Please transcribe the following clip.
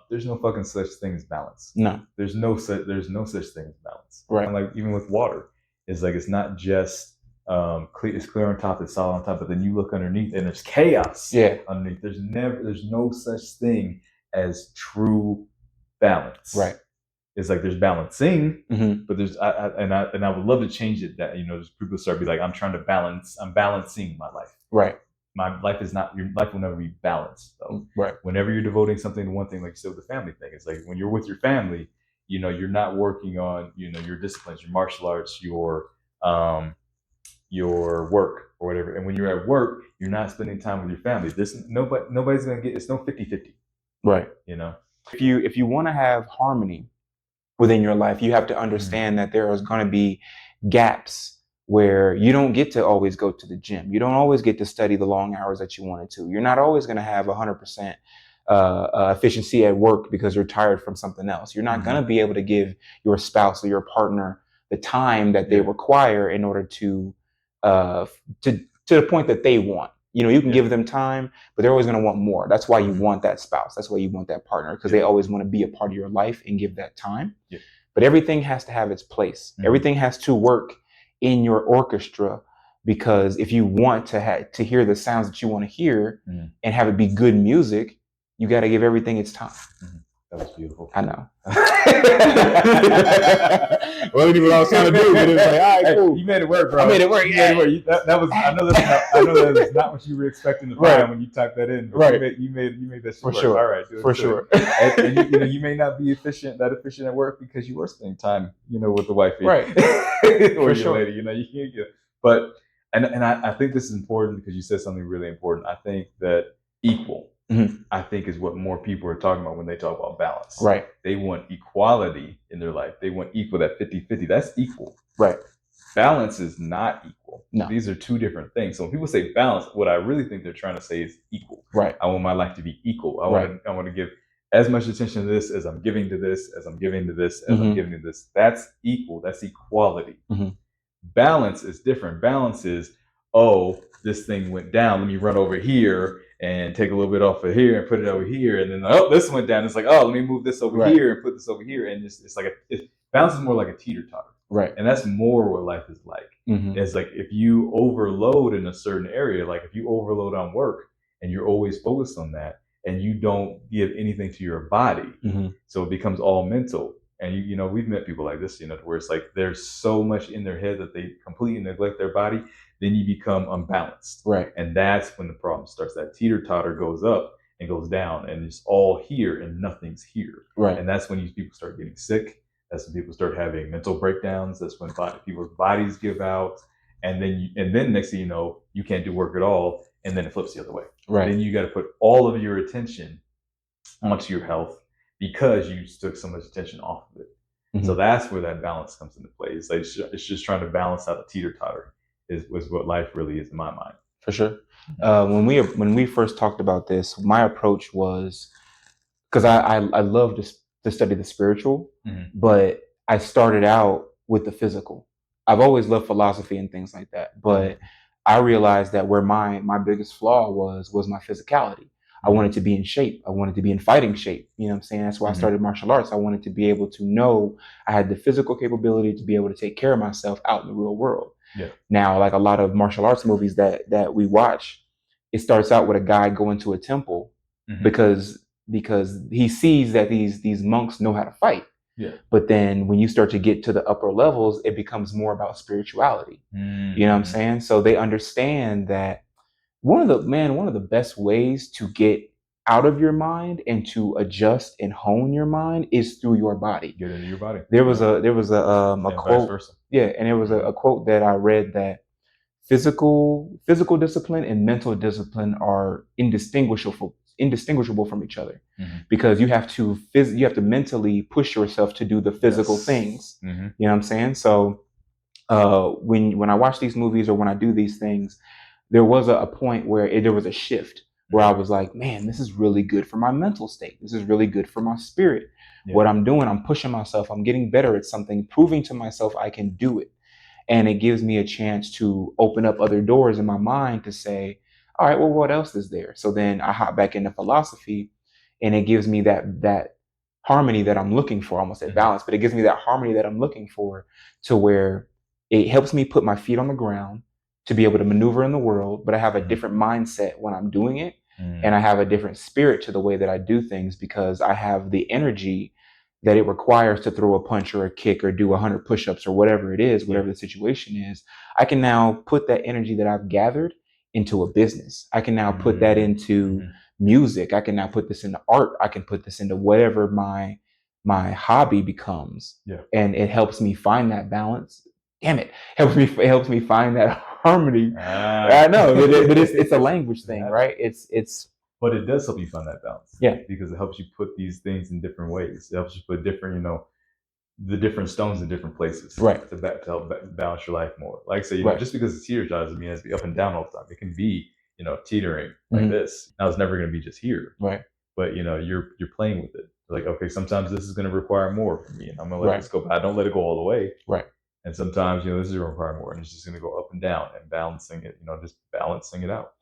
There's no fucking such thing as balance. No. There's no such thing as balance. Right. And like even with water, it's like it's not just clear, it's clear on top, it's solid on top, but then you look underneath and there's chaos. Yeah. Underneath. There's no such thing as true balance. Right. It's like there's balancing, mm-hmm. but there's I would love to change it, that there's people start to be like, I'm balancing my life. Right. My life is not, your life will never be balanced though. Right. Whenever you're devoting something to one thing, like you said with the family thing, it's like when you're with your family, you're not working on your disciplines, your martial arts, your work or whatever. And when you're at work, you're not spending time with your family. Nobody's gonna get, it's no 50-50. Right. If you want to have harmony within your life, you have to understand that there is going to be gaps where you don't get to always go to the gym. You don't always get to study the long hours that you wanted to. You're not always going to have 100% efficiency at work because you're tired from something else. You're not going to be able to give your spouse or your partner the time that they require in order to the point that they want. You can give them time, but they're always going to want more. That's why you want that spouse. That's why you want that partner, because they always want to be a part of your life and give that time. Yeah. But everything has to have its place. Everything has to work in your orchestra, because if you want to hear the sounds that you want to hear and have it be good music, you got to give everything its time. That was beautiful. I know. Well, I what I was trying to do, but it was like, all right, cool. You made it work, bro. I made it work. Yeah. That was. I know that is not what you were expecting to find when you typed that in. Right. You made that shit for work. sure. All right. For sure. And you may not be efficient at work because you were spending time, with the wifey. Right. Or your lady. You can't get. But I think this is important because you said something really important. I think that equal. I think is what more people are talking about when they talk about balance. Right. They want equality in their life. They want equal, that 50-50. That's equal. Right. Balance is not equal. No. These are two different things. So when people say balance, what I really think they're trying to say is equal. Right. I want my life to be equal. I want to give as much attention to this as I'm giving to this, as I'm giving to this, as I'm giving to this. That's equal. That's equality. Balance is different. Balance is, this thing went down. Let me run over here and take a little bit off of here and put it over here. And then, this went down. It's like, let me move this over here and put this over here. And it's like, balance is more like a teeter-totter. Right. And that's more what life is like. It's like if you overload in a certain area, like if you overload on work and you're always focused on that and you don't give anything to your body, so it becomes all mental. And we've met people like this, where it's like there's so much in their head that they completely neglect their body. Then you become unbalanced. Right. And that's when the problem starts. That teeter-totter goes up and goes down, and it's all here and nothing's here. Right. And that's when people start getting sick. That's when people start having mental breakdowns. That's when people's bodies give out. And then next thing you know, you can't do work at all. And then it flips the other way. Right. Then you got to put all of your attention onto your health because you took so much attention off of it. So that's where that balance comes into play. It's like it's just trying to balance out a teeter-totter. Was what life really is in my mind. For sure. When we first talked about this, my approach was, because I love to study the spiritual, but I started out with the physical. I've always loved philosophy and things like that, but I realized that where my biggest flaw was my physicality. I wanted to be in shape. I wanted to be in fighting shape. You know what I'm saying? That's why I started martial arts. I wanted to be able to know I had the physical capability to be able to take care of myself out in the real world. Yeah. Now, like a lot of martial arts movies that we watch, it starts out with a guy going to a temple because he sees that these monks know how to fight. Yeah. But then when you start to get to the upper levels, it becomes more about spirituality. You know what I'm saying? So they understand that one of the best ways to get out of your mind and to adjust and hone your mind is through your body. Get into your body. There was a quote. Vice versa. Yeah, and it was a quote that I read that physical discipline and mental discipline are indistinguishable from each other, because you have to mentally push yourself to do the physical things. You know what I'm saying? So when I watch these movies or when I do these things, there was a point where there was a shift where I was like, man, this is really good for my mental state. This is really good for my spirit. Yeah. What I'm doing, I'm pushing myself. I'm getting better at something, proving to myself I can do it. And it gives me a chance to open up other doors in my mind to say, all right, well, what else is there? So then I hop back into philosophy and it gives me that harmony that I'm looking for. I almost said balance, but it gives me that harmony that I'm looking for, to where it helps me put my feet on the ground to be able to maneuver in the world, but I have a different mindset when I'm doing it. And I have a different spirit to the way that I do things, because I have the energy that it requires to throw a punch or a kick or do 100 push-ups or whatever it is, whatever the situation is. I can now put that energy that I've gathered into a business. I can now put that into music. I can now put this into art. I can put this into whatever my hobby becomes. Yeah. And it helps me find that balance. Damn it. It helps me find that harmony. I know, but it's a language thing, right? But it does help you find that balance. Yeah. Because it helps you put these things in different ways. It helps you put different, the different stones in different places. Right. To help balance your life more. Like I say, just because it's here doesn't mean it has to be up and down all the time. It can be, teetering like this. Now it's never going to be just here. Right. But you're playing with it. Like, okay, sometimes this is going to require more from me, and I'm going to let this go. But I don't let it go all the way. Right. And sometimes, this is going to require more, and it's just going to go up and down, and balancing it, just balancing it out.